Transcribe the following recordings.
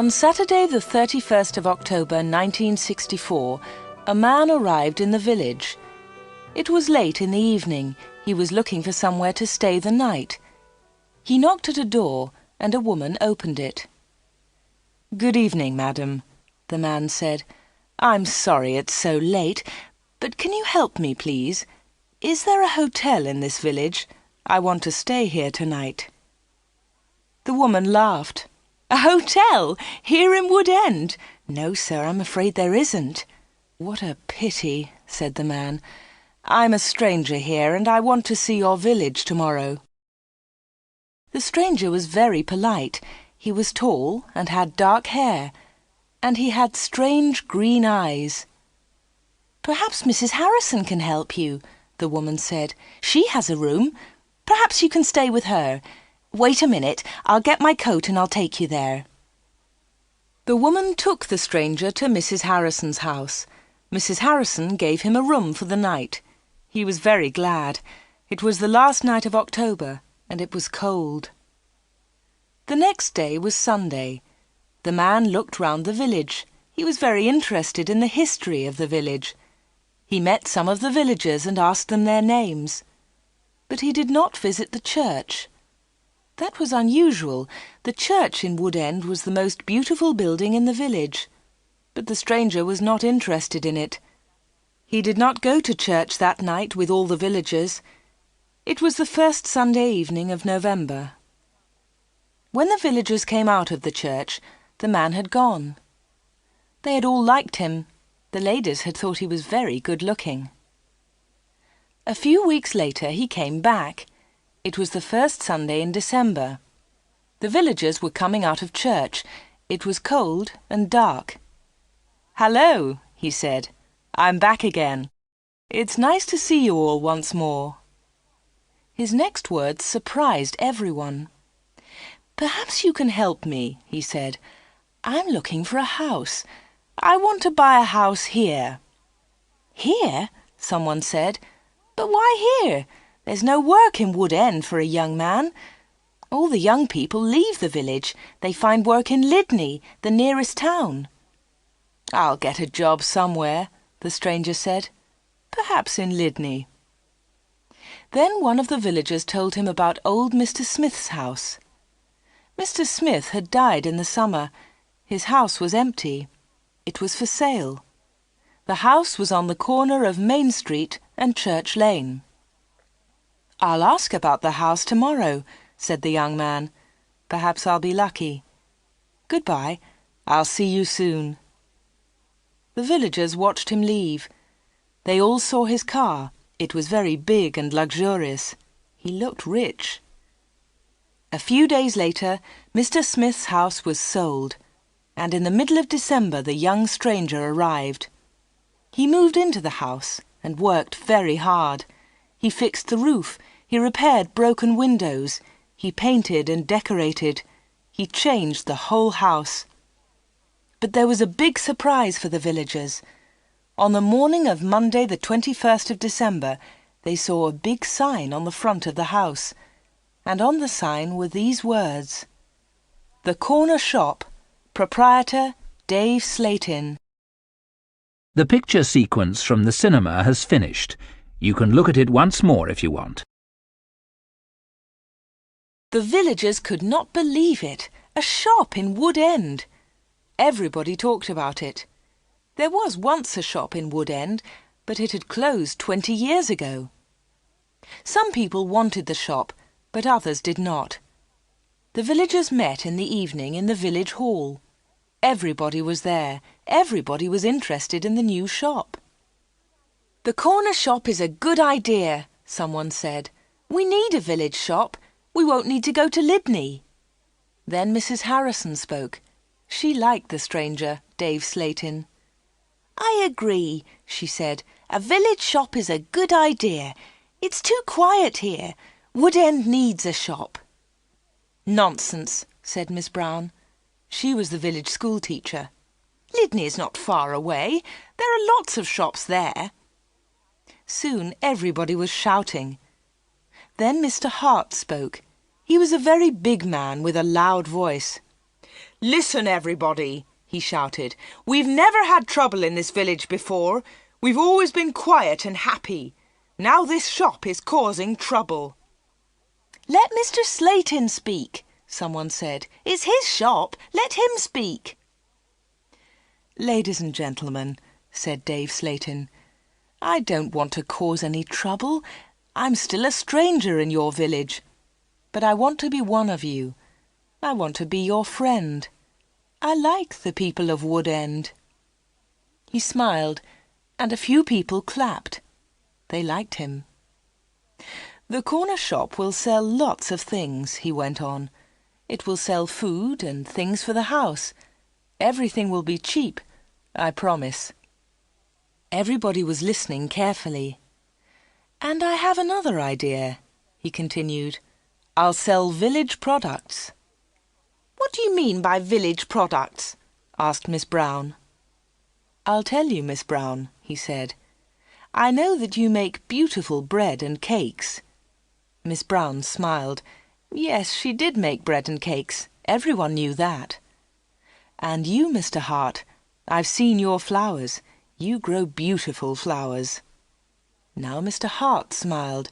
On Saturday the 31st of October 1964, a man arrived in the village. It was late in the evening. He was looking for somewhere to stay the night. He knocked at a door and a woman opened it. "Good evening, madam," the man said. "I'm sorry it's so late, but can you help me, please? Is there a hotel in this village? I want to stay here tonight." The woman laughed. "A hotel? Here in Wood End? No, sir, I'm afraid there isn't." "What a pity," said the man. "I'm a stranger here and I want to see your village tomorrow." The stranger was very polite. He was tall and had dark hair, and he had strange green eyes. "Perhaps Mrs. Harrison can help you," the woman said. "She has a room. Perhaps you can stay with her. Wait a minute, I'll get my coat and I'll take you there." The woman took the stranger to Mrs. Harrison's house. Mrs. Harrison gave him a room for the night. He was very glad. It was the last night of October, and it was cold. The next day was Sunday. The man looked round the village. He was very interested in the history of the village. He met some of the villagers and asked them their names. But he did not visit the church. That was unusual. The church in Wood End was the most beautiful building in the village. But the stranger was not interested in it. He did not go to church that night with all the villagers. It was the first Sunday evening of November. When the villagers came out of the church, the man had gone. They had all liked him. The ladies had thought he was very good-looking. A few weeks later he came back. It was the first Sunday in December. The villagers were coming out of church. It was cold and dark. "Hello," he said. "I'm back again. It's nice to see you all once more." His next words surprised everyone. "Perhaps you can help me," he said. "I'm looking for a house. I want to buy a house here." "Here?" someone said. "But why here? There's no work in Wood End for a young man. All the young people leave the village. They find work in Lydney, the nearest town." "I'll get a job somewhere," the stranger said. "Perhaps in Lydney." Then one of the villagers told him about old Mr. Smith's house. Mr. Smith had died in the summer. His house was empty. It was for sale. The house was on the corner of Main Street and Church Lane. "I'll ask about the house tomorrow," said the young man. "Perhaps I'll be lucky. Goodbye. I'll see you soon." The villagers watched him leave. They all saw his car. It was very big and luxurious. He looked rich. A few days later, Mr. Smith's house was sold, and in the middle of December the young stranger arrived. He moved into the house and worked very hard. He fixed the roof. He repaired broken windows. He painted and decorated. He changed the whole house. But there was a big surprise for the villagers. On the morning of Monday the 21st of December, they saw a big sign on the front of the house, and on the sign were these words: "The Corner Shop, Proprietor Dave Slatin." The picture sequence from the cinema has finished. You can look at it once more if you want. The villagers could not believe it. A shop in Wood End. Everybody talked about it. There was once a shop in Wood End, but it had closed 20 years ago. Some people wanted the shop, but others did not. The villagers met in the evening in the village hall. Everybody was there. Everybody was interested in the new shop. "The corner shop is a good idea," someone said. "We need a village shop. We won't need to go to Lydney." Then Mrs. Harrison spoke. She liked the stranger, Dave Slatin. "I agree," she said. "A village shop is a good idea. It's too quiet here. Wood End needs a shop." "Nonsense," said Miss Brown. She was the village school teacher. "Lydney is not far away. There are lots of shops there." Soon everybody was shouting. Then Mr. Hart spoke. He was a very big man with a loud voice. Listen, everybody, he shouted. We've never had trouble in this village before. We've always been quiet and happy. Now this shop is causing trouble. Let Mr. Slayton speak, someone said. It's his shop. Let him speak. Ladies and gentlemen, said Dave Slayton, I don't want to cause any trouble. I'm still a stranger in your village. But I want to be one of you. I want to be your friend. I like the people of Wood End. He smiled, and a few people clapped. They liked him. The corner shop will sell lots of things, he went on. It will sell food and things for the house. Everything will be cheap, I promise. Everybody was listening carefully. And I have another idea, he continued. I'll sell village products. What do you mean by village products? Asked Miss Brown. I'll tell you, Miss Brown, he said. I know that you make beautiful bread and cakes. Miss Brown smiled. Yes, she did make bread and cakes. Everyone knew that. And you, Mr. Hart, I've seen your flowers. You grow beautiful flowers. Now Mr. Hart smiled.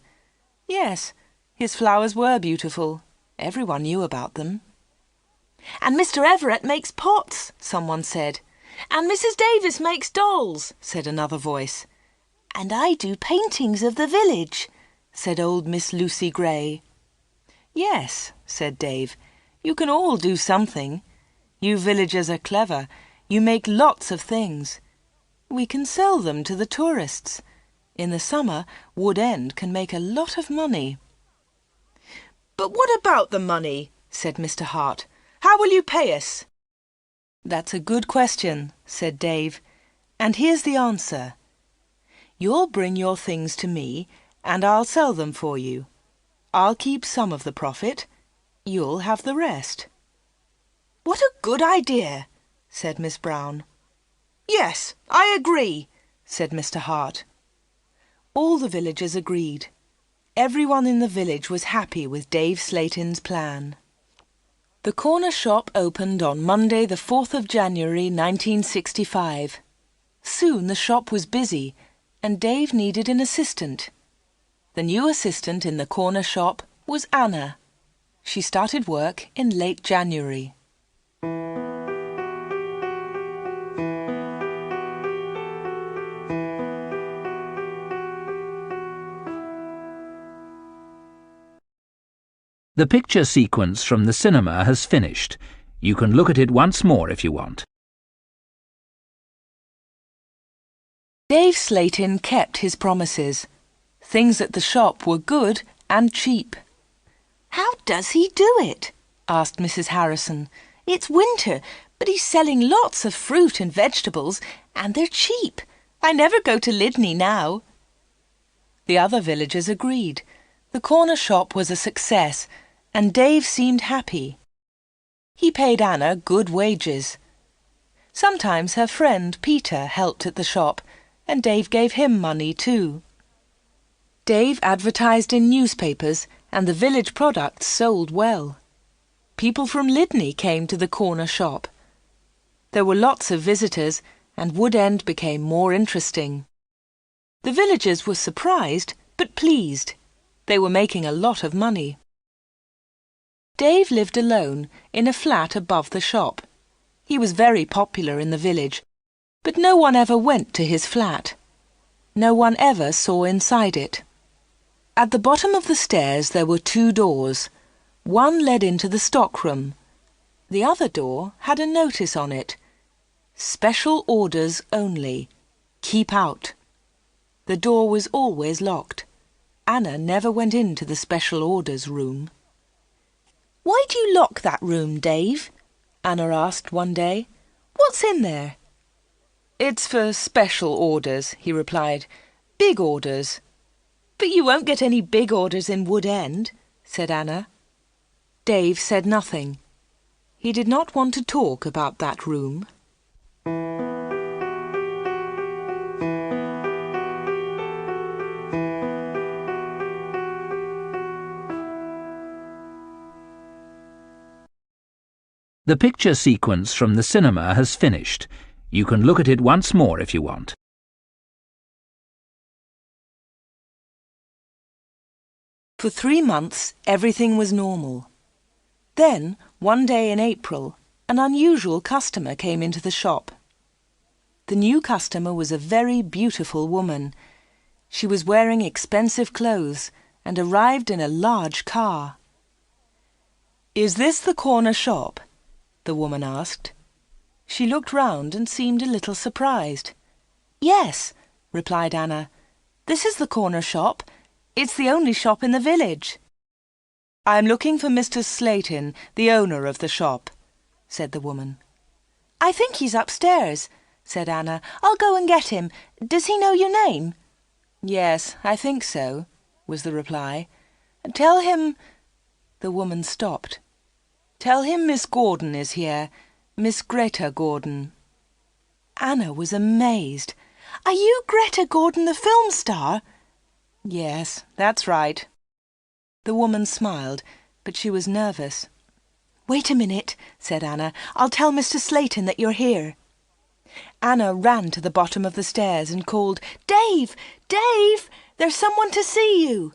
Yes, his flowers were beautiful. Everyone knew about them. And Mr. Everett makes pots, someone said. And Mrs. Davis makes dolls, said another voice. And I do paintings of the village, said old Miss Lucy Gray. Yes, said Dave, you can all do something. You villagers are clever. You make lots of things. We can sell them to the tourists. In the summer, Wood End can make a lot of money. But what about the money? Said Mr. Hart. How will you pay us? That's a good question, said Dave. And here's the answer. You'll bring your things to me, and I'll sell them for you. I'll keep some of the profit. You'll have the rest. What a good idea, said Miss Brown. Yes, I agree, said Mr. Hart. All the villagers agreed. Everyone in the village was happy with Dave Slayton's plan. The corner shop opened on Monday the 4th of January 1965. Soon the shop was busy and Dave needed an assistant. The new assistant in the corner shop was Anna. She started work in late January. The picture sequence from the cinema has finished. You can look at it once more if you want. Dave Slayton kept his promises. Things at the shop were good and cheap. How does he do it? Asked Mrs. Harrison. It's winter, but he's selling lots of fruit and vegetables, and they're cheap. I never go to Lydney now. The other villagers agreed. The corner shop was a success, and Dave seemed happy. He paid Anna good wages. Sometimes her friend Peter helped at the shop, and Dave gave him money too. Dave advertised in newspapers, and the village products sold well. People from Lydney came to the corner shop. There were lots of visitors, and Wood End became more interesting. The villagers were surprised, but pleased. They were making a lot of money. Dave lived alone in a flat above the shop. He was very popular in the village, but no one ever went to his flat. No one ever saw inside it. At the bottom of the stairs there were 2 doors. One led into the stockroom. The other door had a notice on it. Special orders only. Keep out. The door was always locked. Anna never went into the special orders room. Why do you lock that room, Dave? Anna asked one day. What's in there? It's for special orders, he replied. Big orders. But you won't get any big orders in Wood End, said Anna. Dave said nothing. He did not want to talk about that room. The picture sequence from the cinema has finished. You can look at it once more if you want. For 3 months, everything was normal. Then, one day in April, an unusual customer came into the shop. The new customer was a very beautiful woman. She was wearing expensive clothes and arrived in a large car. "Is this the corner shop?" the woman asked. She looked round and seemed a little surprised. "Yes," replied Anna. "This is the corner shop. It's the only shop in the village." "I'm looking for Mr. Slayton, the owner of the shop," said the woman. "I think he's upstairs," said Anna. "I'll go and get him. Does he know your name?" "Yes, I think so," was the reply. "Tell him—" The woman stopped. "Tell him Miss Gordon is here, Miss Greta Gordon." Anna was amazed. "Are you Greta Gordon, the film star?" "Yes, that's right." The woman smiled, but she was nervous. "Wait a minute," said Anna. "I'll tell Mr. Slayton that you're here." Anna ran to the bottom of the stairs and called, "Dave! Dave! There's someone to see you!"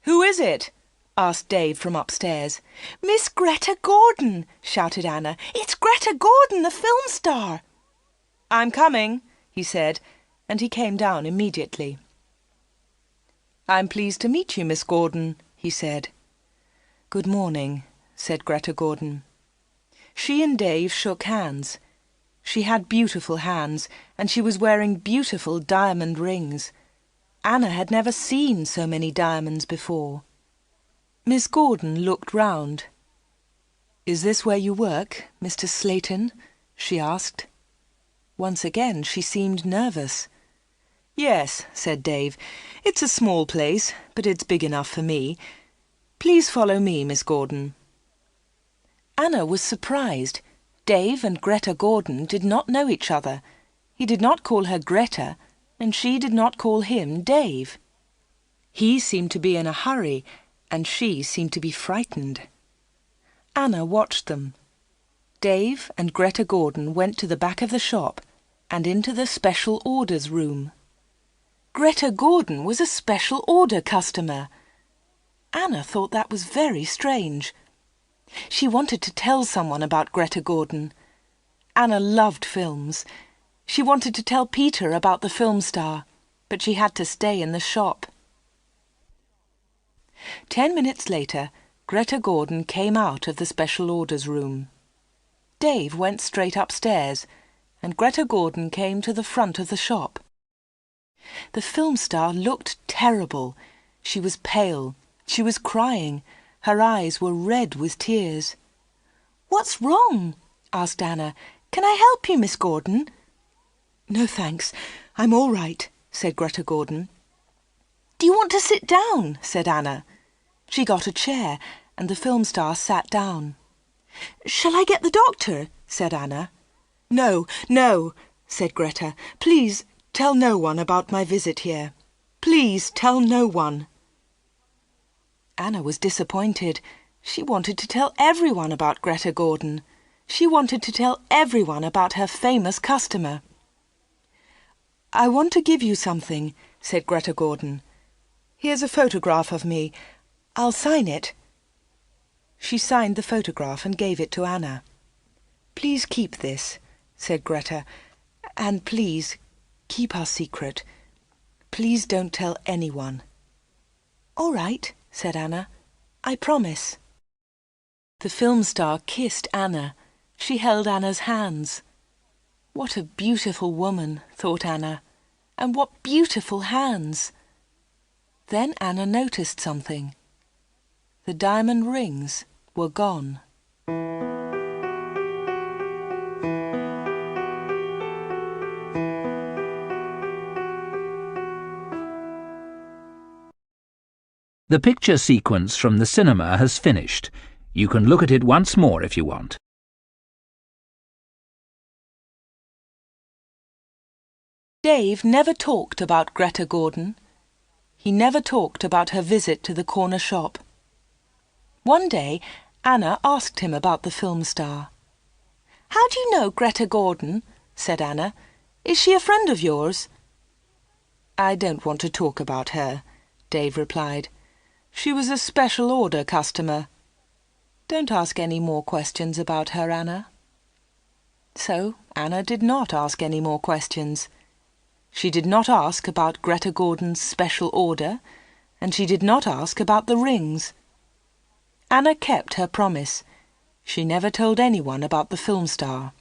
"Who is it?" asked Dave from upstairs. "Miss Greta Gordon!" shouted Anna. "It's Greta Gordon, the film star!" "I'm coming," he said, and he came down immediately. "I'm pleased to meet you, Miss Gordon," he said. "Good morning," said Greta Gordon. She and Dave shook hands. She had beautiful hands, and she was wearing beautiful diamond rings. Anna had never seen so many diamonds before. Miss Gordon looked round. "Is this where you work, Mr. Slayton?" she asked. Once again she seemed nervous. "Yes," said Dave. "It's a small place, but it's big enough for me. Please follow me, Miss Gordon." Anna was surprised. Dave and Greta Gordon did not know each other. He did not call her Greta, and she did not call him Dave. He seemed to be in a hurry, and she seemed to be frightened. Anna watched them. Dave and Greta Gordon went to the back of the shop and into the special orders room. Greta Gordon was a special order customer. Anna thought that was very strange. She wanted to tell someone about Greta Gordon. Anna loved films. She wanted to tell Peter about the film star, but she had to stay in the shop. 10 minutes later, Greta Gordon came out of the special orders room. Dave went straight upstairs, and Greta Gordon came to the front of the shop. The film star looked terrible. She was pale. She was crying. Her eyes were red with tears. "What's wrong?" asked Anna. "Can I help you, Miss Gordon?" "No, thanks. I'm all right," said Greta Gordon. "Do you want to sit down?" said Anna. She got a chair, and the film star sat down. "Shall I get the doctor?" said Anna. "No, no," said Greta. "Please tell no one about my visit here. Please tell no one." Anna was disappointed. She wanted to tell everyone about Greta Gordon. She wanted to tell everyone about her famous customer. "I want to give you something," said Greta Gordon. "Here's a photograph of me. I'll sign it." She signed the photograph and gave it to Anna. "Please keep this," said Greta, "and please keep our secret. Please don't tell anyone." "All right," said Anna. "I promise." The film star kissed Anna. She held Anna's hands. What a beautiful woman, thought Anna, and what beautiful hands. Then Anna noticed something. The diamond rings were gone. The picture sequence from the cinema has finished. You can look at it once more if you want. Dave never talked about Greta Gordon. He never talked about her visit to the corner shop. One day, Anna asked him about the film star. "How do you know Greta Gordon?" said Anna. "Is she a friend of yours?" "I don't want to talk about her," Dave replied. "She was a special order customer. Don't ask any more questions about her, Anna." So Anna did not ask any more questions. She did not ask about Greta Gordon's special order, and she did not ask about the rings. Anna kept her promise. She never told anyone about the film star.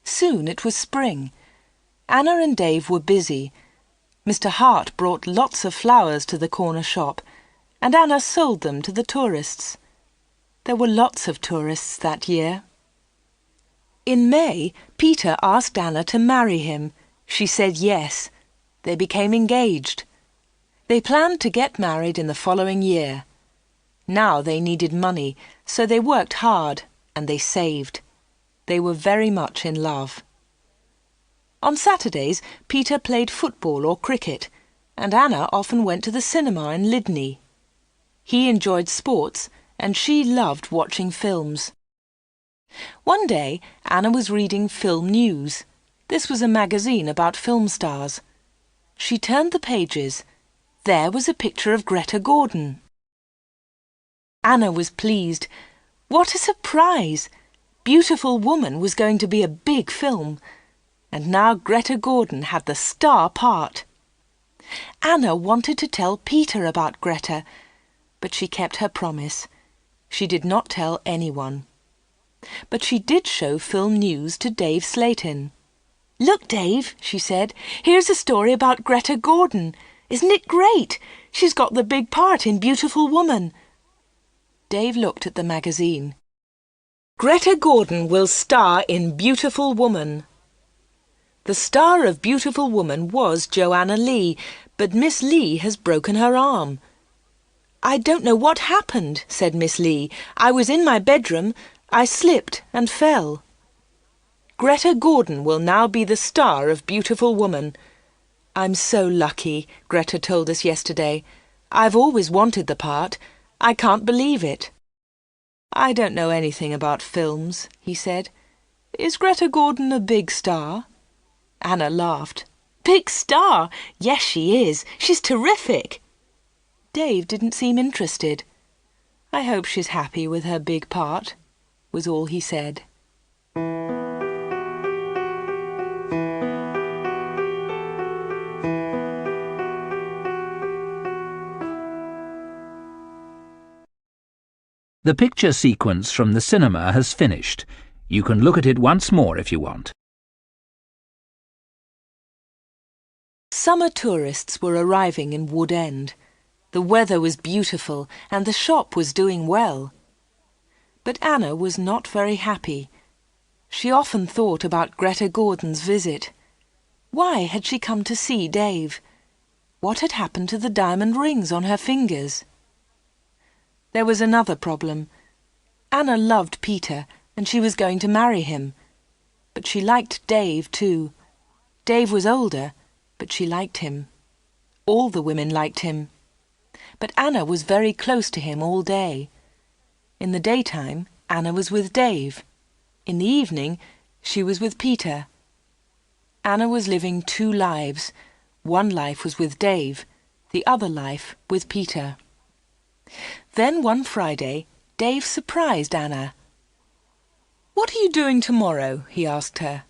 Soon it was spring. Anna and Dave were busy. Mr. Hart brought lots of flowers to the corner shop, and Anna sold them to the tourists. There were lots of tourists that year. In May, Peter asked Anna to marry him. She said yes. They became engaged. They planned to get married in the following year. Now they needed money, so they worked hard and they saved. They were very much in love. On Saturdays, Peter played football or cricket, and Anna often went to the cinema in Lydney. He enjoyed sports, and she loved watching films. One day, Anna was reading Film News. This was a magazine about film stars. She turned the pages. There was a picture of Greta Gordon. Anna was pleased. What a surprise! Beautiful Woman was going to be a big film, and now Greta Gordon had the star part. Anna wanted to tell Peter about Greta, but she kept her promise. She did not tell anyone. But she did show Film News to Dave Slayton. "Look, Dave," she said, "here's a story about Greta Gordon. Isn't it great? She's got the big part in Beautiful Woman." Dave looked at the magazine. "Greta Gordon will star in Beautiful Woman." The star of Beautiful Woman was Joanna Lee, but Miss Lee has broken her arm. "I don't know what happened," said Miss Lee. "I was in my bedroom. I slipped and fell." Greta Gordon will now be the star of Beautiful Woman. "I'm so lucky," Greta told us yesterday. "I've always wanted the part. I can't believe it." "I don't know anything about films," he said. "Is Greta Gordon a big star?" Anna laughed. "Big star? Yes, she is. She's terrific." Dave didn't seem interested. "I hope she's happy with her big part," was all he said. The picture sequence from the cinema has finished. You can look at it once more if you want. Summer tourists were arriving in Wood End. The weather was beautiful and the shop was doing well. But Anna was not very happy. She often thought about Greta Gordon's visit. Why had she come to see Dave? What had happened to the diamond rings on her fingers? There was another problem. Anna loved Peter and she was going to marry him. But she liked Dave too. Dave was older, but she liked him. All the women liked him. But Anna was very close to him all day. In the daytime, Anna was with Dave. In the evening, she was with Peter. Anna was living two lives. One life was with Dave, the other life with Peter. Then one Friday, Dave surprised Anna. "What are you doing tomorrow?" he asked her.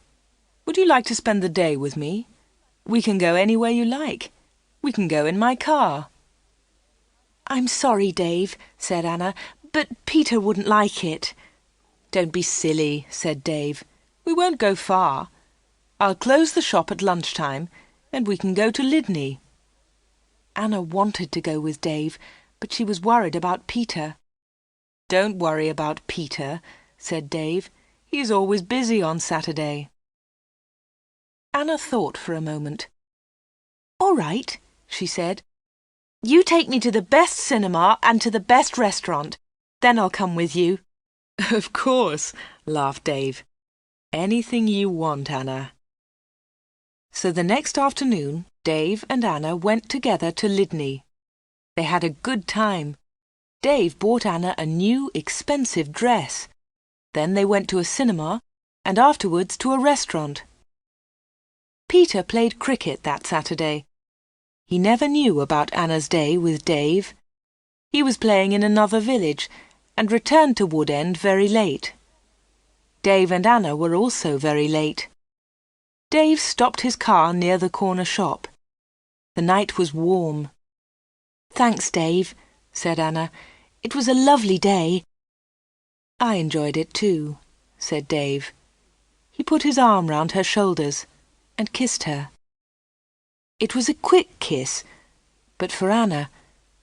"Would you like to spend the day with me? We can go anywhere you like. We can go in my car." "I'm sorry, Dave," said Anna, "but Peter wouldn't like it." "Don't be silly," said Dave. "We won't go far. I'll close the shop at lunchtime and we can go to Lydney." Anna wanted to go with Dave, but she was worried about Peter. "Don't worry about Peter," said Dave. "He's always busy on Saturday." Anna thought for a moment. "All right," she said. "You take me to the best cinema and to the best restaurant. Then I'll come with you." "Of course," laughed Dave. "Anything you want, Anna." So the next afternoon, Dave and Anna went together to Lydney. They had a good time. Dave bought Anna a new, expensive dress. Then they went to a cinema and afterwards to a restaurant. Peter played cricket that Saturday. He never knew about Anna's day with Dave. He was playing in another village and returned to Wood End very late. Dave and Anna were also very late. Dave stopped his car near the corner shop. The night was warm. "Thanks, Dave," said Anna. "It was a lovely day." "I enjoyed it too," said Dave. He put his arm round her shoulders and kissed her. It was a quick kiss, but for Anna,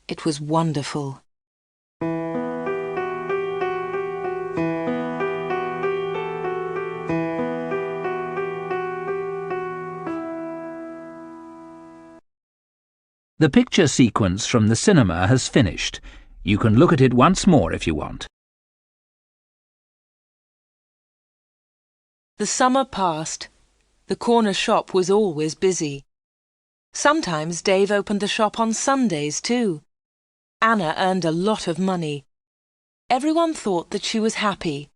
it was wonderful. The picture sequence from the cinema has finished. You can look at it once more if you want. The summer passed. The corner shop was always busy. Sometimes Dave opened the shop on Sundays too. Anna earned a lot of money. Everyone thought that she was happy.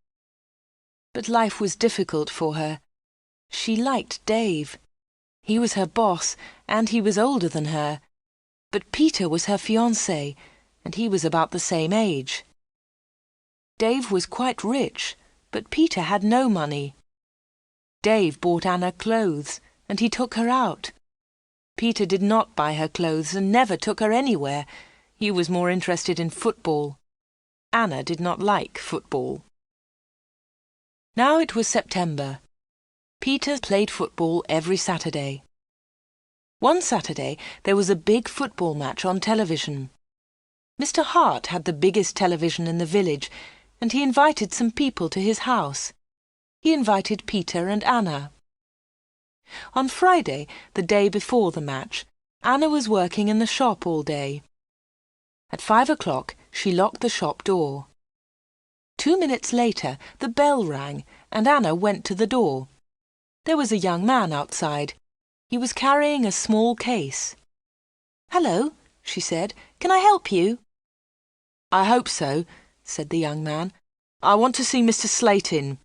But life was difficult for her. She liked Dave. He was her boss, and he was older than her. But Peter was her fiancé, and he was about the same age. Dave was quite rich, but Peter had no money. Dave bought Anna clothes, and he took her out. Peter did not buy her clothes and never took her anywhere. He was more interested in football. Anna did not like football. Now it was September. Peter played football every Saturday. One Saturday there was a big football match on television. Mr. Hart had the biggest television in the village, and he invited some people to his house. He invited Peter and Anna. On Friday, the day before the match, Anna was working in the shop all day. At 5 o'clock, she locked the shop door. 2 minutes later, the bell rang, and Anna went to the door. There was a young man outside. He was carrying a small case. "Hello," she said. "Can I help you?" "I hope so," said the young man. "I want to see Mr. Slayton."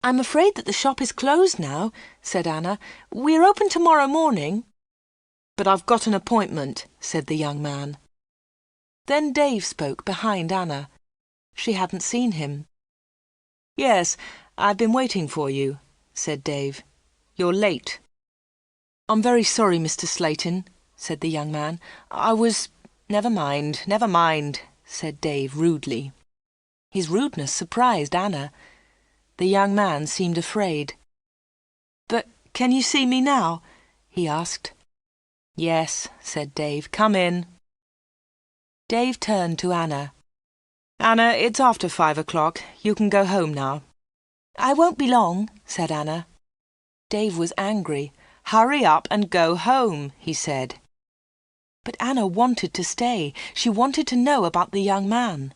"I'm afraid that the shop is closed now," said Anna. "We're open tomorrow morning." "But I've got an appointment," said the young man. Then Dave spoke behind Anna. She hadn't seen him. "Yes, I've been waiting for you," said Dave. "You're late." "I'm very sorry, Mr. Slayton," said the young man. "I was—" Never mind," said Dave rudely. His rudeness surprised Anna. The young man seemed afraid. "But can you see me now?" he asked. "Yes," said Dave. "Come in." Dave turned to Anna. "Anna, it's after 5 o'clock. You can go home now." "I won't be long," said Anna. Dave was angry. "Hurry up and go home," he said. But Anna wanted to stay. She wanted to know about the young man.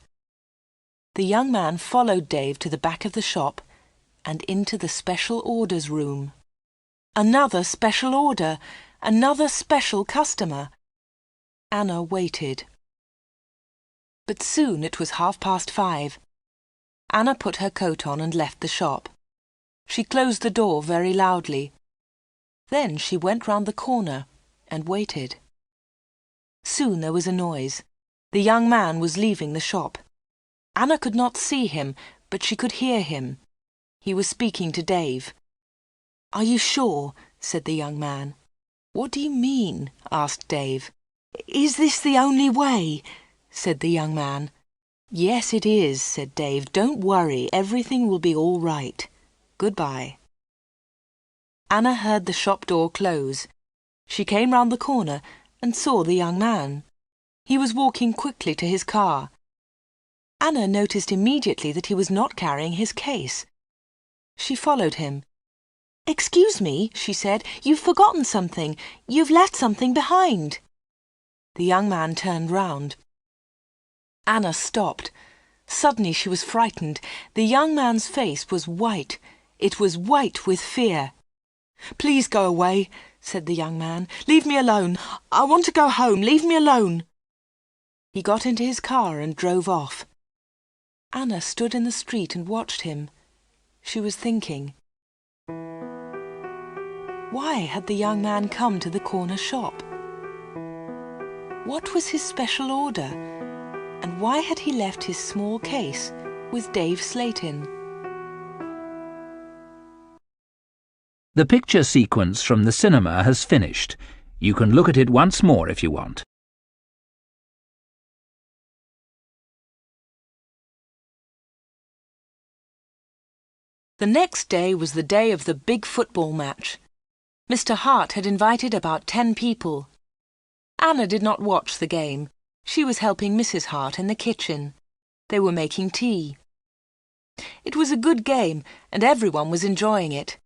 The young man followed Dave to the back of the shop and into the special orders room. Another special order, another special customer. Anna waited. But soon it was 5:30. Anna put her coat on and left the shop. She closed the door very loudly. Then she went round the corner and waited. Soon there was a noise. The young man was leaving the shop. Anna could not see him, but she could hear him. He was speaking to Dave. "Are you sure?" said the young man. "What do you mean?" asked Dave. "Is this the only way?" said the young man. "Yes, it is," said Dave. "Don't worry, everything will be all right. Goodbye." Anna heard the shop door close. She came round the corner and saw the young man. He was walking quickly to his car. Anna noticed immediately that he was not carrying his case. She followed him. "Excuse me," she said. "You've forgotten something. You've left something behind." The young man turned round. Anna stopped. Suddenly she was frightened. The young man's face was white. It was white with fear. "Please go away," said the young man. "Leave me alone. I want to go home. Leave me alone." He got into his car and drove off. Anna stood in the street and watched him. She was thinking. Why had the young man come to the corner shop? What was his special order? And why had he left his small case with Dave's slate in? The picture sequence from the cinema has finished. You can look at it once more if you want. The next day was the day of the big football match. Mr. Hart had invited about 10 people. Anna did not watch the game. She was helping Mrs. Hart in the kitchen. They were making tea. It was a good game, and everyone was enjoying it.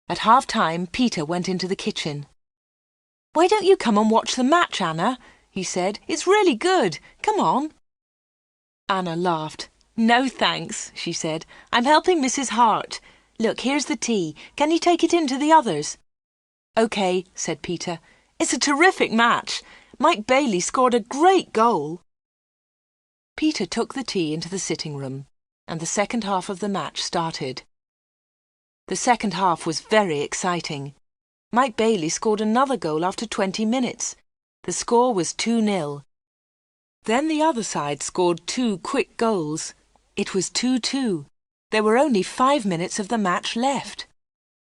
At half-time, Peter went into the kitchen. "Why don't you come and watch the match, Anna?" he said. "It's really good. Come on." Anna laughed. "No, thanks," she said. "I'm helping Mrs. Hart. Look, here's the tea. Can you take it in to the others?" "OK," said Peter. "It's a terrific match. Mike Bailey scored a great goal." Peter took the tea into the sitting room, and the second half of the match started. The second half was very exciting. Mike Bailey scored another goal after 20 minutes. The score was 2-0. Then the other side scored 2 quick goals. It was 2-2. There were only 5 minutes of the match left.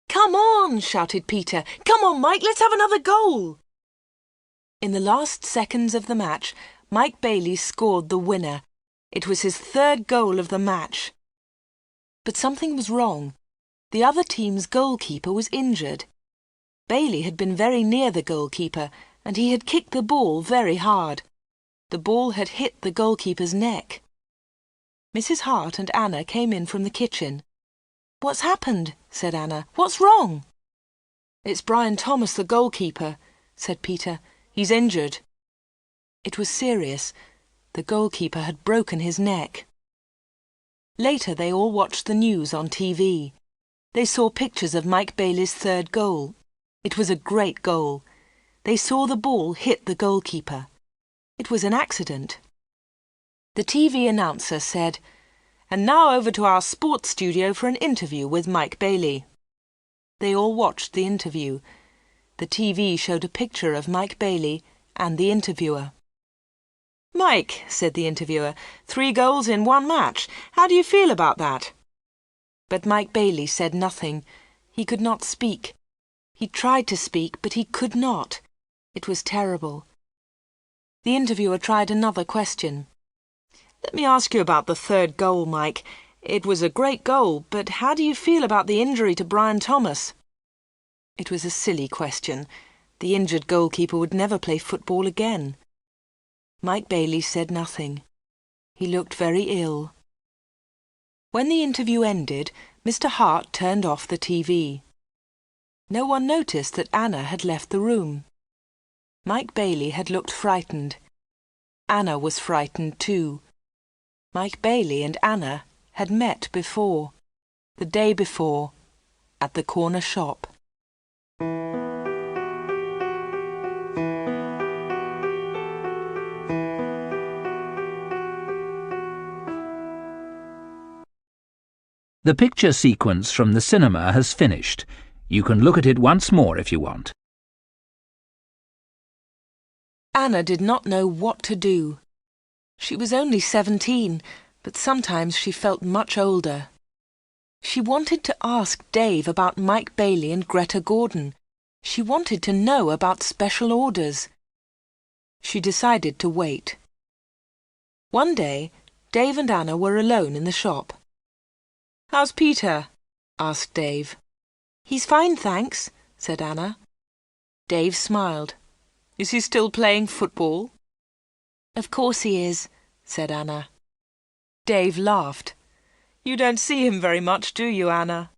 "Come on!" shouted Peter. "Come on, Mike, let's have another goal!" In the last seconds of the match, Mike Bailey scored the winner. It was his 3rd goal of the match. But something was wrong. The other team's goalkeeper was injured. Bailey had been very near the goalkeeper, and he had kicked the ball very hard. The ball had hit the goalkeeper's neck. Mrs. Hart and Anna came in from the kitchen. "What's happened?" said Anna. "What's wrong?" "It's Brian Thomas, the goalkeeper," said Peter. "He's injured." It was serious. The goalkeeper had broken his neck. Later they all watched the news on TV. They saw pictures of Mike Bailey's 3rd goal. It was a great goal. They saw the ball hit the goalkeeper. It was an accident. The TV announcer said, "And now over to our sports studio for an interview with Mike Bailey." They all watched the interview. The TV showed a picture of Mike Bailey and the interviewer. "Mike," said the interviewer, 3 goals in 1 match. How do you feel about that?" But Mike Bailey said nothing. He could not speak. He tried to speak, but he could not. It was terrible. The interviewer tried another question. "Let me ask you about the 3rd goal, Mike. It was a great goal, but how do you feel about the injury to Brian Thomas?" It was a silly question. The injured goalkeeper would never play football again. Mike Bailey said nothing. He looked very ill. When the interview ended, Mr. Hart turned off the TV. No one noticed that Anna had left the room. Mike Bailey had looked frightened. Anna was frightened too. Mike Bailey and Anna had met before, the day before, at the corner shop. The picture sequence from the cinema has finished. You can look at it once more if you want. Anna did not know what to do. She was only 17, but sometimes she felt much older. She wanted to ask Dave about Mike Bailey and Greta Gordon. She wanted to know about special orders. She decided to wait. One day, Dave and Anna were alone in the shop. "How's Peter?" asked Dave. "He's fine, thanks," said Anna. Dave smiled. "Is he still playing football?" "Of course he is," said Anna. Dave laughed. "You don't see him very much, do you, Anna?"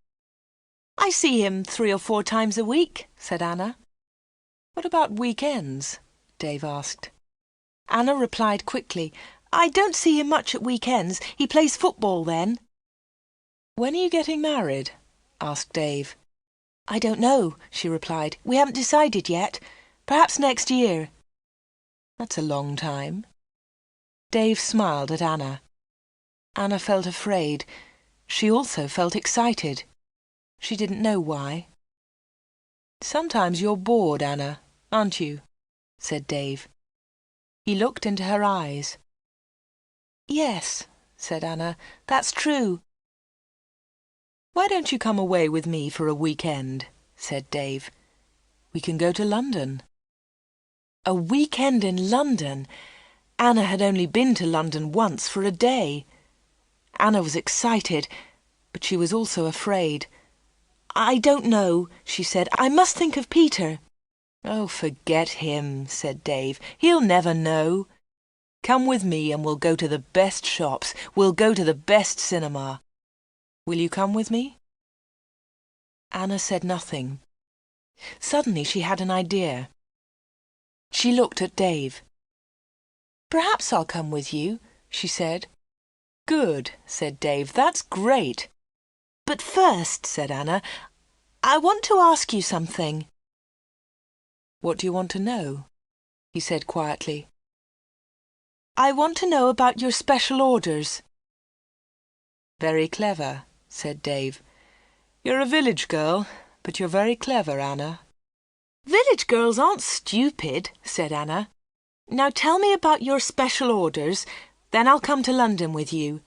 "I see him 3 or 4 times a week," said Anna. "What about weekends?" Dave asked. Anna replied quickly, "I don't see him much at weekends. He plays football then." "When are you getting married?" asked Dave. "I don't know," she replied. "We haven't decided yet. Perhaps next year." "That's a long time." Dave smiled at Anna. Anna felt afraid. She also felt excited. She didn't know why. "Sometimes you're bored, Anna, aren't you?" said Dave. He looked into her eyes. "Yes," said Anna, "that's true." "Why don't you come away with me for a weekend?" said Dave. "We can go to London." A weekend in London! Anna had only been to London once for a day. Anna was excited, but she was also afraid. "I don't know," she said. "I must think of Peter." "Oh, forget him," said Dave. "He'll never know. Come with me and we'll go to the best shops. We'll go to the best cinema. Will you come with me?" Anna said nothing. Suddenly she had an idea. She looked at Dave. "Perhaps I'll come with you," she said. "Good," said Dave. "That's great." "But first," said Anna, "I want to ask you something." "What do you want to know?" he said quietly. "I want to know about your special orders." "Very clever," said Dave. "You're a village girl, but you're very clever, Anna." "Village girls aren't stupid," said Anna. "Now tell me about your special orders, then I'll come to London with you."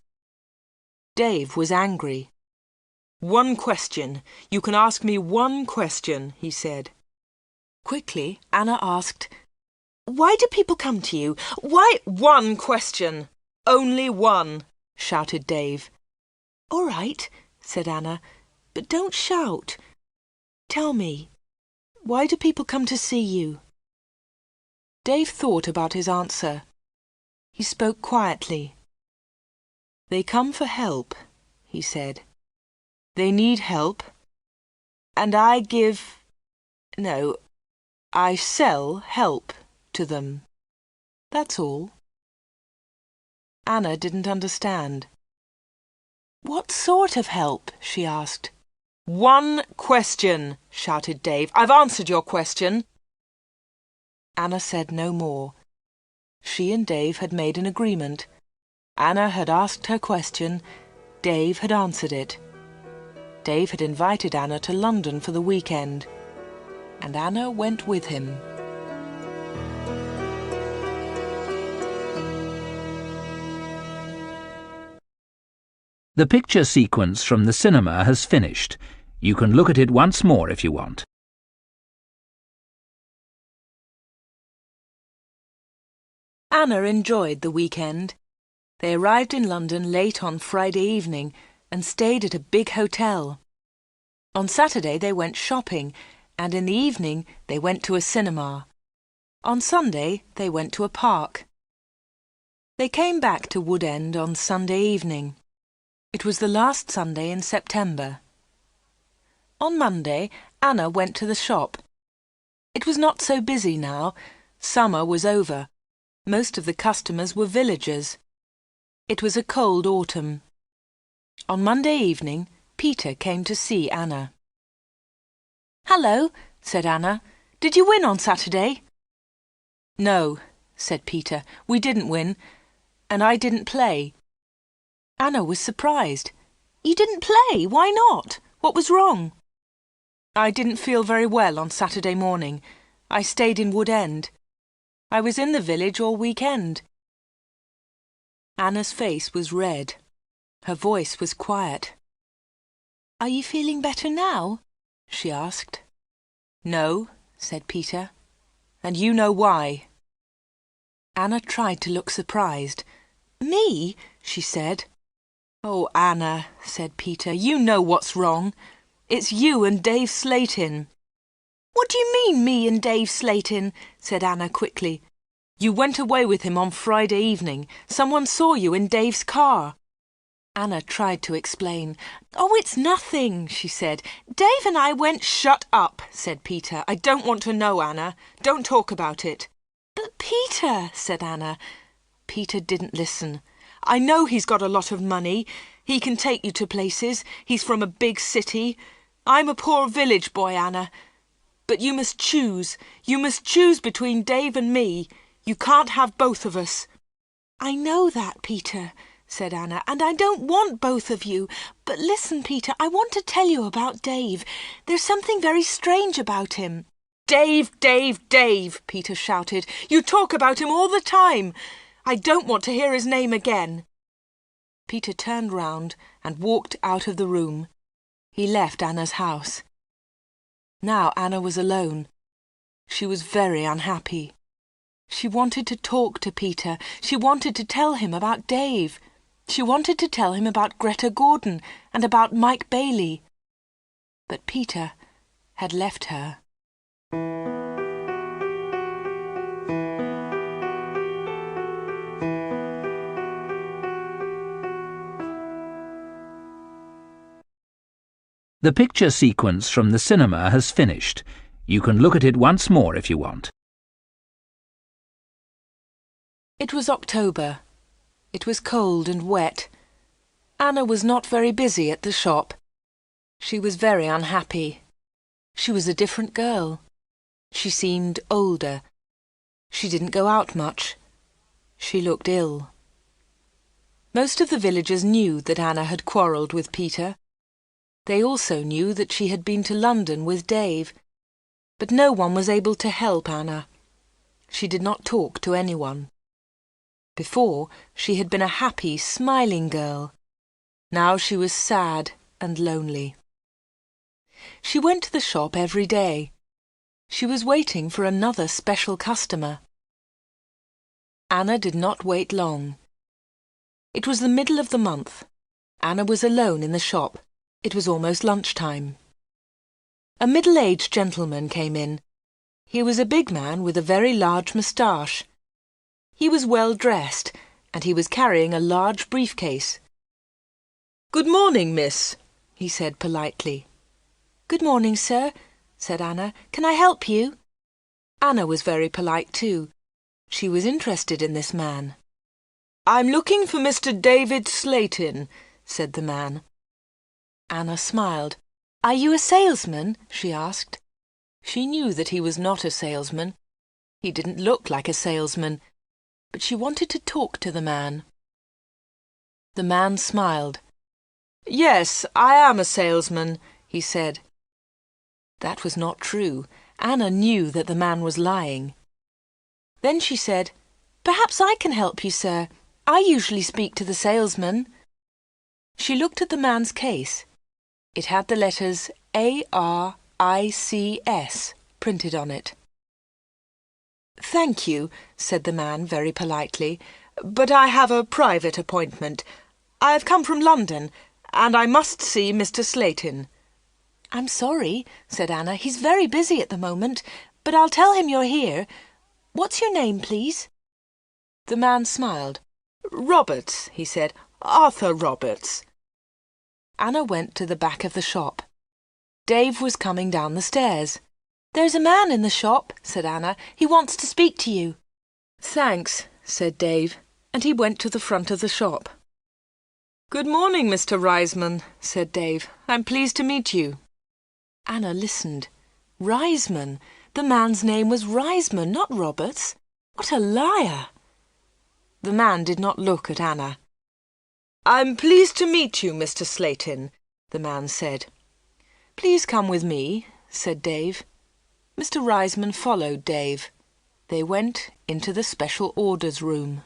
Dave was angry. "One question. You can ask me one question," he said. Quickly, Anna asked, "Why do people come to you? Why—" "One question! Only one!" shouted Dave. "All right," said Anna, "but don't shout. Tell me, why do people come to see you?" Dave thought about his answer. He spoke quietly. "They come for help," he said. "They need help, and I sell help to them. That's all." Anna didn't understand. "What sort of help?" she asked. "One question!" shouted Dave. "I've answered your question." Anna said no more. She and Dave had made an agreement. Anna had asked her question. Dave had answered it. Dave had invited Anna to London for the weekend, and Anna went with him. The picture sequence from the cinema has finished. You can look at it once more if you want. Anna enjoyed the weekend. They arrived in London late on Friday evening and stayed at a big hotel. On Saturday they went shopping, and in the evening they went to a cinema. On Sunday they went to a park. They came back to Wood End on Sunday evening. It was the last Sunday in September. On Monday, Anna went to the shop. It was not so busy now. Summer was over. Most of the customers were villagers. It was a cold autumn. On Monday evening, Peter came to see Anna. "Hello," said Anna. "Did you win on Saturday?" "No," said Peter. "We didn't win, and I didn't play." Anna was surprised. "You didn't play? Why not? What was wrong?" "I didn't feel very well on Saturday morning. I stayed in Wood End. I was in the village all weekend." Anna's face was red. Her voice was quiet. "Are you feeling better now?" she asked. "No," said Peter, "and you know why." Anna tried to look surprised. "Me?" she said. "Oh, Anna," said Peter, "you know what's wrong. It's you and Dave Slatin." "What do you mean, me and Dave Slatin?" said Anna quickly. "You went away with him on Friday evening. Someone saw you in Dave's car." Anna tried to explain. "Oh, it's nothing," she said. "Dave and I went—" "Shut up," said Peter. "I don't want to know, Anna. Don't talk about it." "But Peter," said Anna. Peter didn't listen. "I know he's got a lot of money. He can take you to places. He's from a big city. I'm a poor village boy, Anna. But you must choose. You must choose between Dave and me. You can't have both of us." "I know that, Peter," said Anna, and I don't want both of you. But listen, Peter, I want to tell you about Dave. There's something very strange about him. Dave, Dave, Dave, Peter shouted. You talk about him all the time. I don't want to hear his name again. Peter turned round and walked out of the room. He left Anna's house. Now Anna was alone. She was very unhappy. She wanted to talk to Peter. She wanted to tell him about Dave. She wanted to tell him about Greta Gordon and about Mike Bailey. But Peter had left her. The picture sequence from the cinema has finished. You can look at it once more if you want. It was October. It was cold and wet. Anna was not very busy at the shop. She was very unhappy. She was a different girl. She seemed older. She didn't go out much. She looked ill. Most of the villagers knew that Anna had quarrelled with Peter. They also knew that she had been to London with Dave. But no one was able to help Anna. She did not talk to anyone. Before, she had been a happy, smiling girl. Now she was sad and lonely. She went to the shop every day. She was waiting for another special customer. Anna did not wait long. It was the middle of the month. Anna was alone in the shop. It was almost lunchtime. A middle-aged gentleman came in. He was a big man with a very large moustache. He was well dressed, and he was carrying a large briefcase. "Good morning, miss," he said politely. "Good morning, sir," said Anna. "Can I help you?" Anna was very polite too. She was interested in this man. "I'm looking for Mr. David Slayton," said the man. Anna smiled. "Are you a salesman?" she asked. She knew that he was not a salesman. He didn't look like a salesman, but she wanted to talk to the man. The man smiled. "Yes, I am a salesman," he said. That was not true. Anna knew that the man was lying. Then she said, "Perhaps I can help you, sir. I usually speak to the salesman." She looked at the man's case. It had the letters A-R-I-C-S printed on it. "Thank you," said the man very politely, "but I have a private appointment. I have come from London, and I must see Mr. Slayton." "I'm sorry," said Anna. "He's very busy at the moment, but I'll tell him you're here. What's your name, please?" The man smiled. "Roberts," he said. "Arthur Roberts." Anna went to the back of the shop. Dave was coming down the stairs. "There's a man in the shop," said Anna. "He wants to speak to you." "Thanks," said Dave, and he went to the front of the shop. "Good morning, Mr. Reisman," said Dave. "I'm pleased to meet you." Anna listened. Reisman! The man's name was Reisman, not Roberts. What a liar! The man did not look at Anna. "I'm pleased to meet you, Mr. Slayton," the man said. "Please come with me," said Dave. Mr. Reisman followed Dave. They went into the special orders room.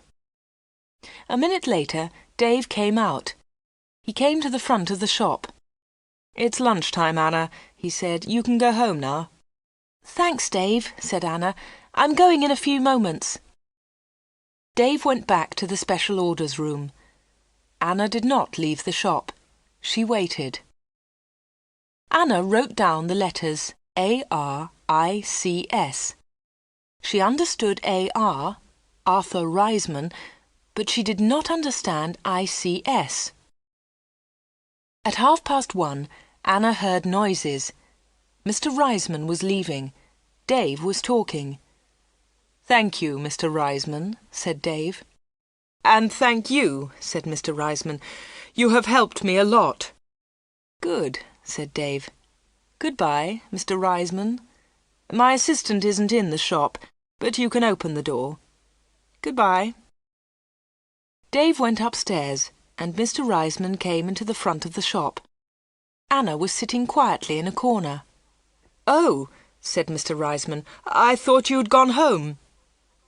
A minute later, Dave came out. He came to the front of the shop. "It's lunchtime, Anna," he said. "You can go home now." "Thanks, Dave," said Anna. "I'm going in a few moments." Dave went back to the special orders room. Anna did not leave the shop. She waited. Anna wrote down the letters A-R-I-C-S. She understood A-R, Arthur Reisman, but she did not understand I-C-S. At 1:30, Anna heard noises. Mr. Reisman was leaving. Dave was talking. "Thank you, Mr. Reisman," said Dave. "And thank you," said Mr. Reisman. "You have helped me a lot." "Good," said Dave. "Goodbye, Mr. Reisman. My assistant isn't in the shop, but you can open the door. Goodbye." Dave went upstairs, and Mr. Reisman came into the front of the shop. Anna was sitting quietly in a corner. "Oh," said Mr. Reisman, "I thought you'd gone home."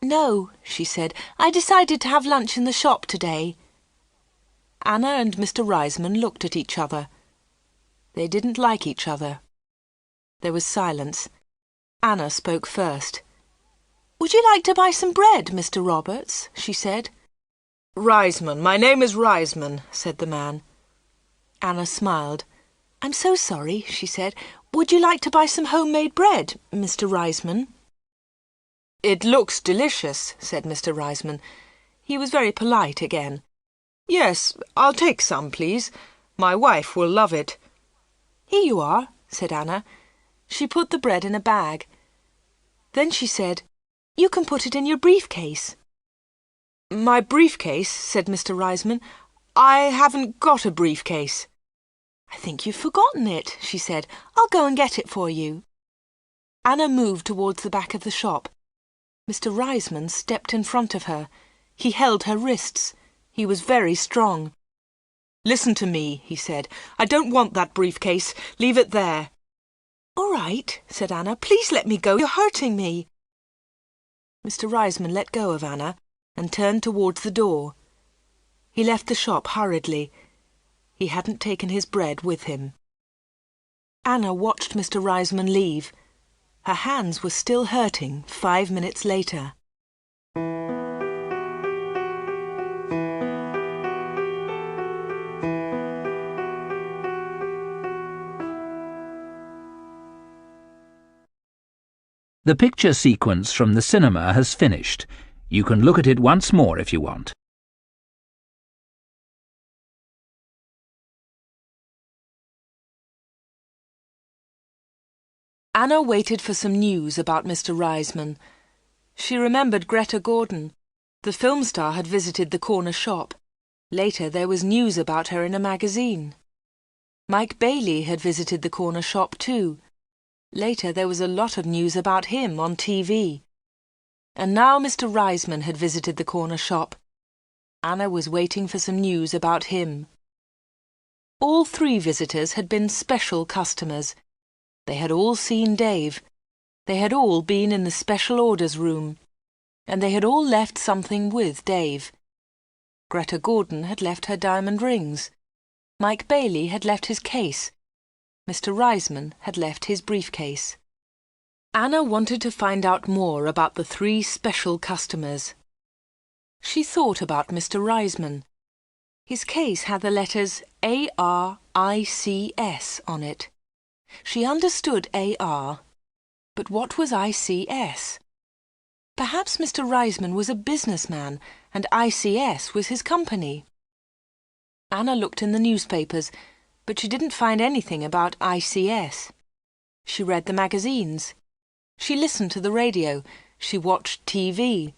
"No," she said. "I decided to have lunch in the shop today." Anna and Mr. Reisman looked at each other. They didn't like each other. There was silence. Anna spoke first. "Would you like to buy some bread, Mr. Roberts?" she said. "Reisman, my name is Reisman," said the man. Anna smiled. "I'm so sorry," she said. "Would you like to buy some homemade bread, Mr. Reisman?" "It looks delicious," said Mr. Reisman. He was very polite again. "Yes, I'll take some, please. My wife will love it." "Here you are," said Anna. She put the bread in a bag. Then she said, "You can put it in your briefcase." "My briefcase?" said Mr. Reisman. "I haven't got a briefcase." "I think you've forgotten it," she said. "I'll go and get it for you." Anna moved towards the back of the shop. Mr. Reisman stepped in front of her. He held her wrists. He was very strong. "Listen to me," he said. "I don't want that briefcase. Leave it there." "All right," said Anna. "Please let me go. You're hurting me." Mr. Reisman let go of Anna and turned towards the door. He left the shop hurriedly. He hadn't taken his bread with him. Anna watched Mr. Reisman leave. Her hands were still hurting 5 minutes later. The picture sequence from the cinema has finished. You can look at it once more if you want. Anna waited for some news about Mr. Reisman. She remembered Greta Gordon. The film star had visited the corner shop. Later there was news about her in a magazine. Mike Bailey had visited the corner shop too. Later there was a lot of news about him on TV. And now Mr. Reisman had visited the corner shop. Anna was waiting for some news about him. All 3 visitors had been special customers. They had all seen Dave. They had all been in the special orders room. And they had all left something with Dave. Greta Gordon had left her diamond rings. Mike Bailey had left his case. Mr. Reisman had left his briefcase. Anna wanted to find out more about the 3 special customers. She thought about Mr. Reisman. His case had the letters ARICS on it. She understood AR, but what was ICS? Perhaps Mr. Reisman was a businessman and ICS was his company. Anna looked in the newspapers, but she didn't find anything about ICS. She read the magazines. She listened to the radio. She watched TV.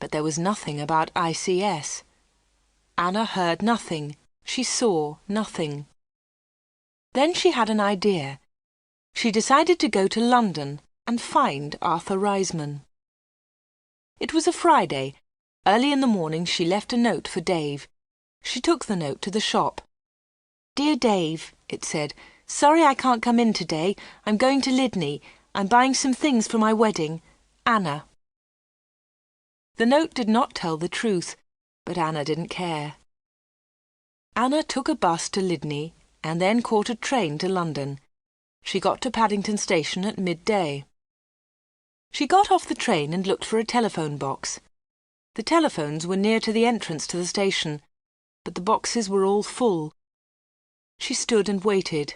But there was nothing about ICS. Anna heard nothing. She saw nothing. Then she had an idea. She decided to go to London and find Arthur Reisman. It was a Friday. Early in the morning she left a note for Dave. She took the note to the shop. "Dear Dave," it said, "sorry I can't come in today. I'm going to Lydney. I'm buying some things for my wedding. Anna." The note did not tell the truth, but Anna didn't care. Anna took a bus to Lydney and then caught a train to London. She got to Paddington Station at midday. She got off the train and looked for a telephone box. The telephones were near to the entrance to the station, but the boxes were all full. She stood and waited.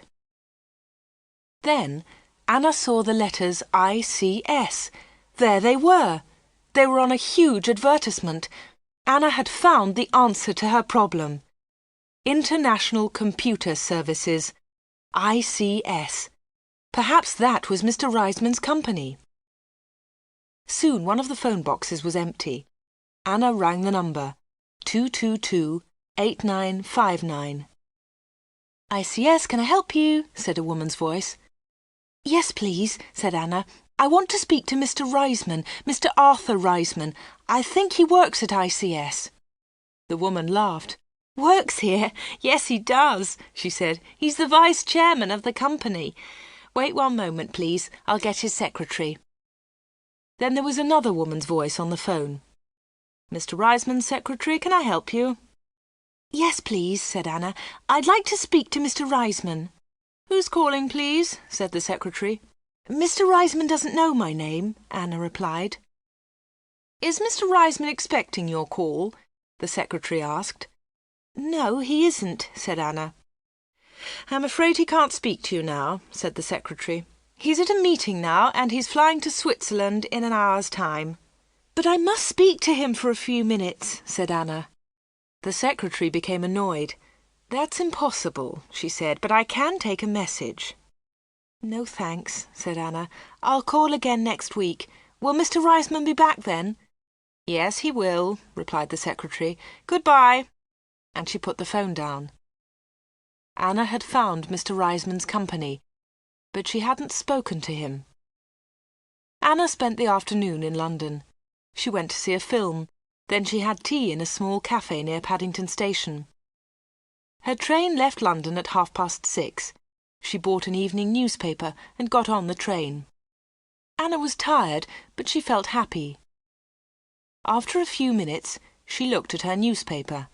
Then Anna saw the letters ICS. There they were. They were on a huge advertisement. Anna had found the answer to her problem. International Computer Services. ICS. Perhaps that was Mr. Reisman's company. Soon one of the phone boxes was empty. Anna rang the number, 222-8959. "ICS, can I help you?" said a woman's voice. "Yes, please," said Anna. "I want to speak to Mr. Reisman, Mr. Arthur Reisman. I think he works at ICS." The woman laughed. "Works here? Yes, he does," she said. "He's the vice-chairman of the company. Wait one moment, please. I'll get his secretary." Then there was another woman's voice on the phone. "Mr. Reisman's secretary, can I help you?" "Yes, please," said Anna. "I'd like to speak to Mr. Reisman." "Who's calling, please?" said the secretary. "Mr. Reisman doesn't know my name," Anna replied. "Is Mr. Reisman expecting your call?" the secretary asked. "No, he isn't," said Anna. "I'm afraid he can't speak to you now," said the secretary. "He's at a meeting now, and he's flying to Switzerland in an hour's time." "But I must speak to him for a few minutes," said Anna. The secretary became annoyed. "That's impossible," she said, "but I can take a message." "No, thanks," said Anna. "I'll call again next week. Will Mr. Reisman be back then?" "Yes, he will," replied the secretary. "Goodbye." And she put the phone down. Anna had found Mr. Reisman's company, but she hadn't spoken to him. Anna spent the afternoon in London. She went to see a film. Then she had tea in a small cafe near Paddington Station. Her train left London at 6:30. She bought an evening newspaper and got on the train. Anna was tired, but she felt happy. After a few minutes, she looked at her newspaper.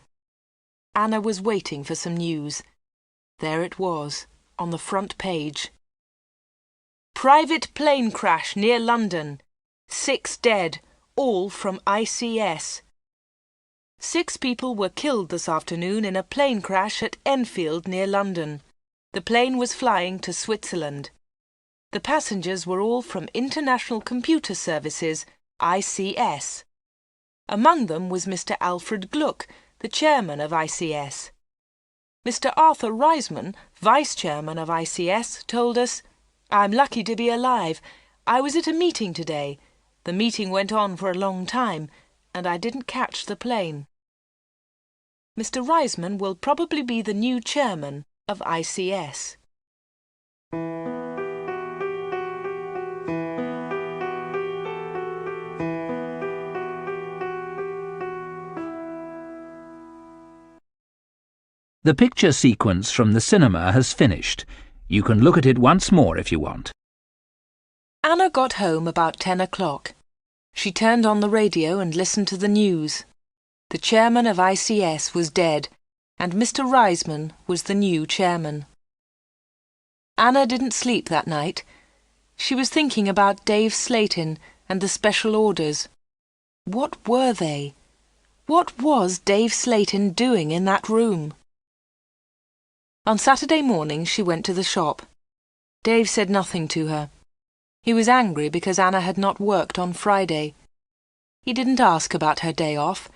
Anna was waiting for some news. There it was, on the front page. "Private plane crash near London. 6 dead, all from ICS. 6 people were killed this afternoon in a plane crash at Enfield near London. The plane was flying to Switzerland. The passengers were all from International Computer Services, ICS. Among them was Mr. Alfred Gluck, the chairman of ICS. Mr. Arthur Reisman, vice-chairman of ICS, told us, 'I'm lucky to be alive. I was at a meeting today. The meeting went on for a long time, and I didn't catch the plane.' Mr. Reisman will probably be the new chairman of ICS. The picture sequence from the cinema has finished. You can look at it once more if you want. Anna got home about 10 o'clock. She turned on the radio and listened to the news. The chairman of ICS was dead, and Mr. Reisman was the new chairman. Anna didn't sleep that night. She was thinking about Dave Slayton and the special orders. What were they? What was Dave Slayton doing in that room? On Saturday morning she went to the shop. Dave said nothing to her. He was angry because Anna had not worked on Friday. He didn't ask about her day off,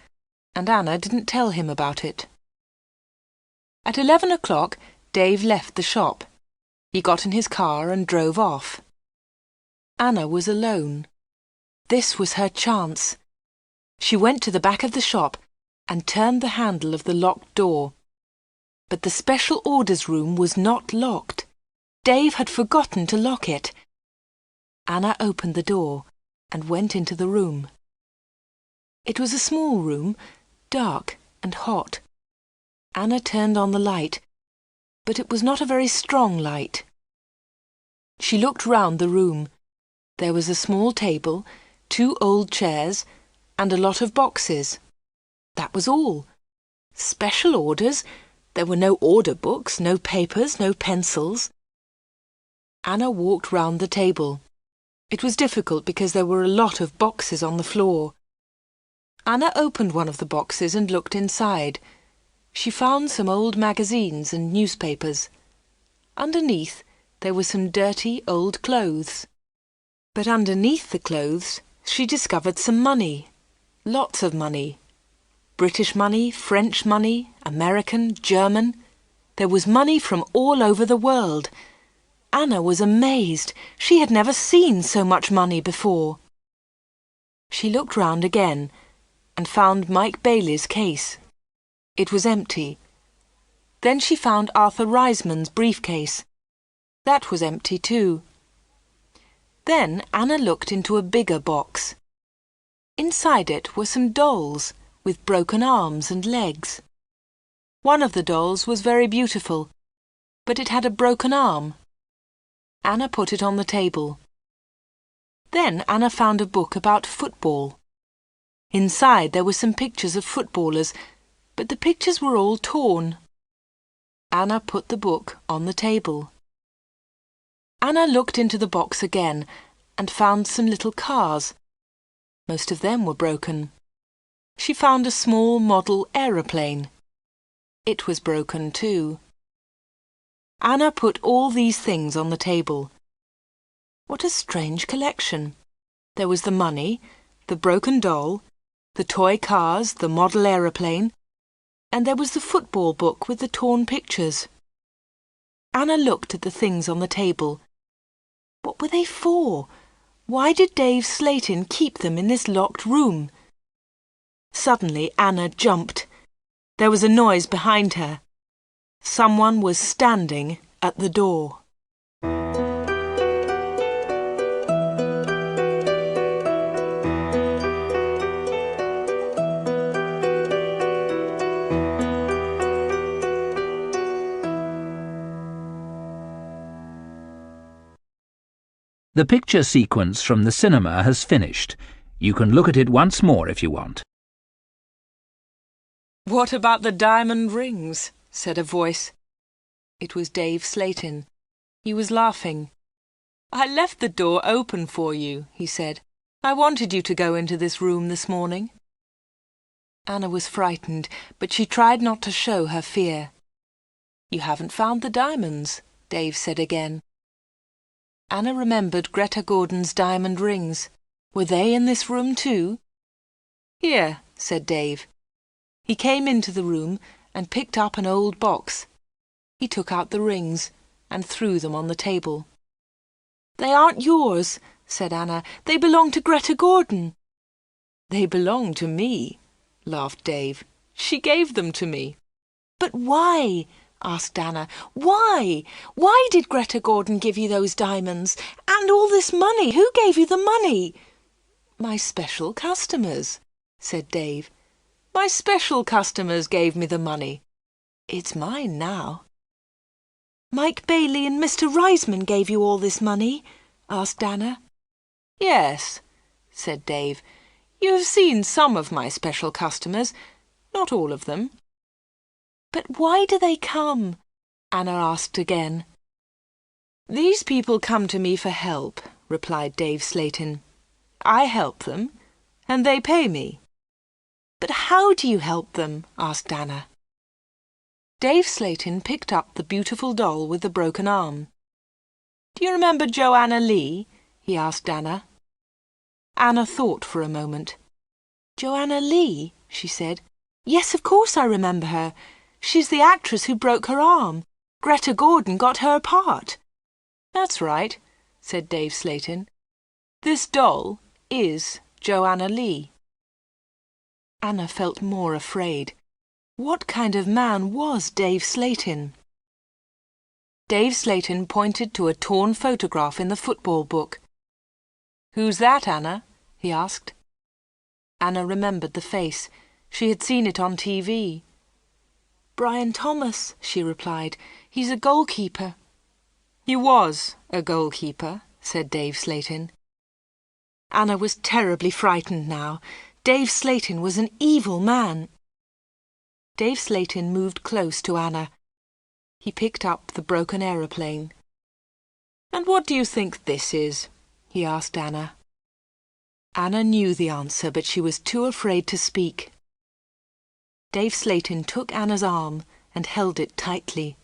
and Anna didn't tell him about it. At 11 o'clock, Dave left the shop. He got in his car and drove off. Anna was alone. This was her chance. She went to the back of the shop and turned the handle of the locked door. But the special orders room was not locked. Dave had forgotten to lock it. Anna opened the door and went into the room. It was a small room, dark and hot. Anna turned on the light, but it was not a very strong light. She looked round the room. There was a small table, 2 old chairs, and a lot of boxes. That was all. Special orders? There were no order books, no papers, no pencils. Anna walked round the table. It was difficult because there were a lot of boxes on the floor. Anna opened one of the boxes and looked inside. She found some old magazines and newspapers. Underneath, there were some dirty old clothes. But underneath the clothes, she discovered some money. Lots of money. British money, French money, American, German. There was money from all over the world. Anna was amazed. She had never seen so much money before. She looked round again and found Mike Bailey's case. It was empty. Then she found Arthur Reisman's briefcase. That was empty too. Then Anna looked into a bigger box. Inside it were some dolls, with broken arms and legs. One of the dolls was very beautiful, but it had a broken arm. Anna put it on the table. Then Anna found a book about football. Inside there were some pictures of footballers, but the pictures were all torn. Anna put the book on the table. Anna looked into the box again and found some little cars. Most of them were broken. She found a small model aeroplane. It was broken too. Anna put all these things on the table. What a strange collection! There was the money, the broken doll, the toy cars, the model aeroplane, and there was the football book with the torn pictures. Anna looked at the things on the table. What were they for? Why did Dave Slayton keep them in this locked room? Suddenly Anna jumped. There was a noise behind her. Someone was standing at the door. The picture sequence from the cinema has finished. You can look at it once more if you want. "What about the diamond rings?" said a voice. It was Dave Slayton. He was laughing. "I left the door open for you," he said. "I wanted you to go into this room this morning." Anna was frightened, but she tried not to show her fear. "You haven't found the diamonds," Dave said again. Anna remembered Greta Gordon's diamond rings. Were they in this room too? "Here," said Dave. He came into the room and picked up an old box. He took out the rings and threw them on the table. "They aren't yours," said Anna. "They belong to Greta Gordon." "They belong to me," laughed Dave. "She gave them to me." "But why?" asked Anna. "Why? Why did Greta Gordon give you those diamonds? And all this money? Who gave you the money?" "My special customers," said Dave. "My special customers gave me the money. It's mine now." "Mike Bailey and Mr. Reisman gave you all this money?" asked Anna. "Yes," said Dave. "You have seen some of my special customers, not all of them." "But why do they come?" Anna asked again. "These people come to me for help," replied Dave Slayton. "I help them, and they pay me." "But how do you help them?" asked Anna. Dave Slayton picked up the beautiful doll with the broken arm. "Do you remember Joanna Lee?" he asked Anna. Anna thought for a moment. "Joanna Lee?" she said. "Yes, of course I remember her. She's the actress who broke her arm. Greta Gordon got her part." "That's right," said Dave Slayton. "This doll is Joanna Lee." Anna felt more afraid. What kind of man was Dave Slayton? Dave Slayton pointed to a torn photograph in the football book. "Who's that, Anna?" he asked. Anna remembered the face. She had seen it on TV. "Brian Thomas," she replied. "He's a goalkeeper." "He was a goalkeeper," said Dave Slayton. Anna was terribly frightened now. Dave Slayton was an evil man. Dave Slayton moved close to Anna. He picked up the broken aeroplane. "And what do you think this is?" he asked Anna. Anna knew the answer, but she was too afraid to speak. Dave Slayton took Anna's arm and held it tightly.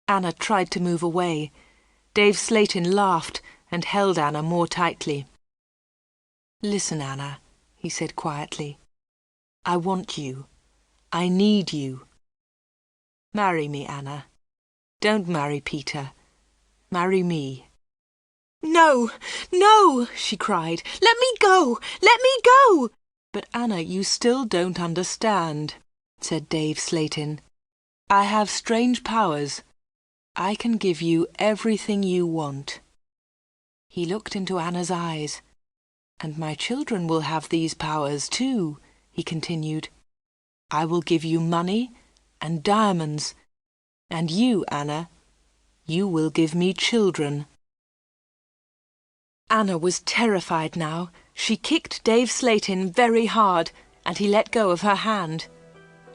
Anna tried to move away. Dave Slayton laughed and held Anna more tightly. "Listen, Anna," he said quietly. "I want you. I need you. Marry me, Anna. Don't marry Peter. Marry me." "No, no," she cried. "Let me go! Let me go!" "But Anna, you still don't understand," said Dave Slayton. "I have strange powers. I can give you everything you want." He looked into Anna's eyes. "And my children will have these powers too," he continued. I will give you money and diamonds, and you, Anna, you will give me children." Anna was terrified now. She kicked Dave Slatin very hard, and he let go of her hand.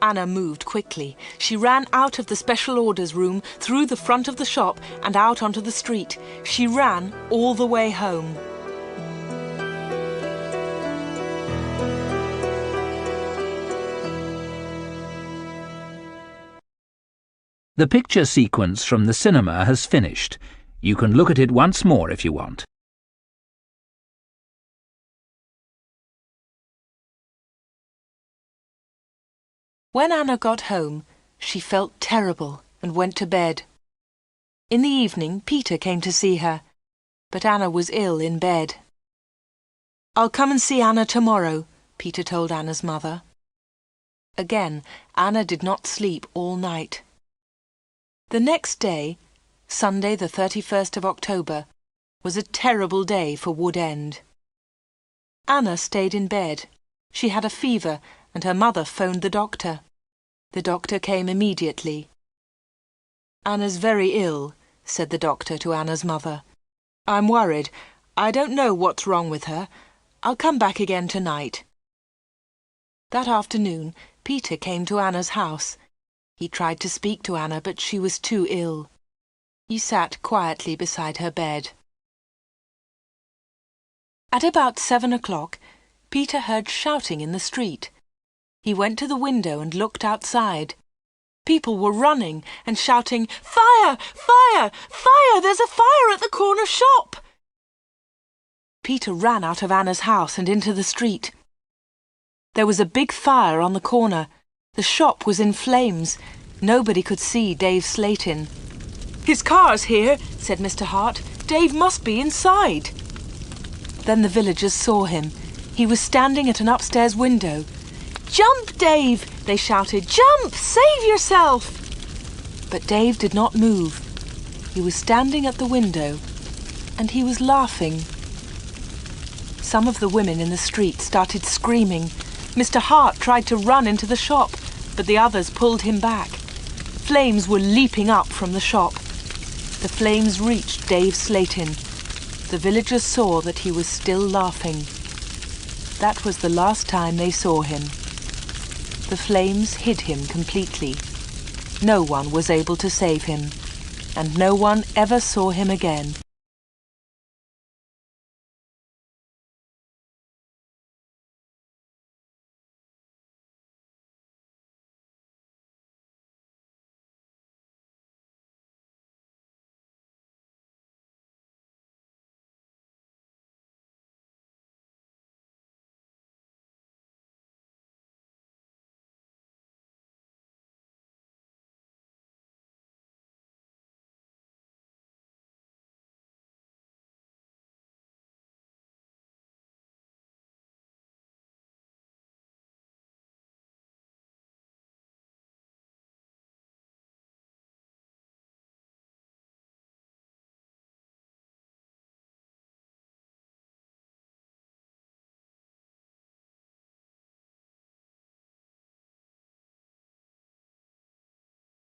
Anna moved quickly. She ran out of the special orders room, through the front of the shop, and out onto the street. She ran all the way home. The picture sequence from the cinema has finished. You can look at it once more if you want. When Anna got home, she felt terrible and went to bed. In the evening, Peter came to see her, but Anna was ill in bed. "I'll come and see Anna tomorrow," Peter told Anna's mother. Again, Anna did not sleep all night. The next day, Sunday the 31st of October, was a terrible day for Wood End. Anna stayed in bed. She had a fever, and her mother phoned the doctor. The doctor came immediately. "Anna's very ill," said the doctor to Anna's mother. "I'm worried. I don't know what's wrong with her. I'll come back again tonight." That afternoon, Peter came to Anna's house. He tried to speak to Anna, but she was too ill. He sat quietly beside her bed. At about 7 o'clock, Peter heard shouting in the street. He went to the window and looked outside. People were running and shouting, "Fire! Fire! Fire! There's a fire at the corner shop!" Peter ran out of Anna's house and into the street. There was a big fire on the corner. The shop was in flames. Nobody could see Dave Slatin. "His car's here," said Mr. Hart. "Dave must be inside." Then the villagers saw him. He was standing at an upstairs window. "Jump, Dave!" they shouted. "Jump! Save yourself!" But Dave did not move. He was standing at the window, and he was laughing. Some of the women in the street started screaming. Mr. Hart tried to run into the shop, but the others pulled him back. Flames were leaping up from the shop. The flames reached Dave Slatin. The villagers saw that he was still laughing. That was the last time they saw him. The flames hid him completely. No one was able to save him, and no one ever saw him again.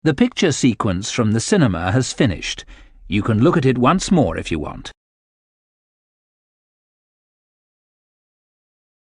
The picture sequence from the cinema has finished. You can look at it once more if you want.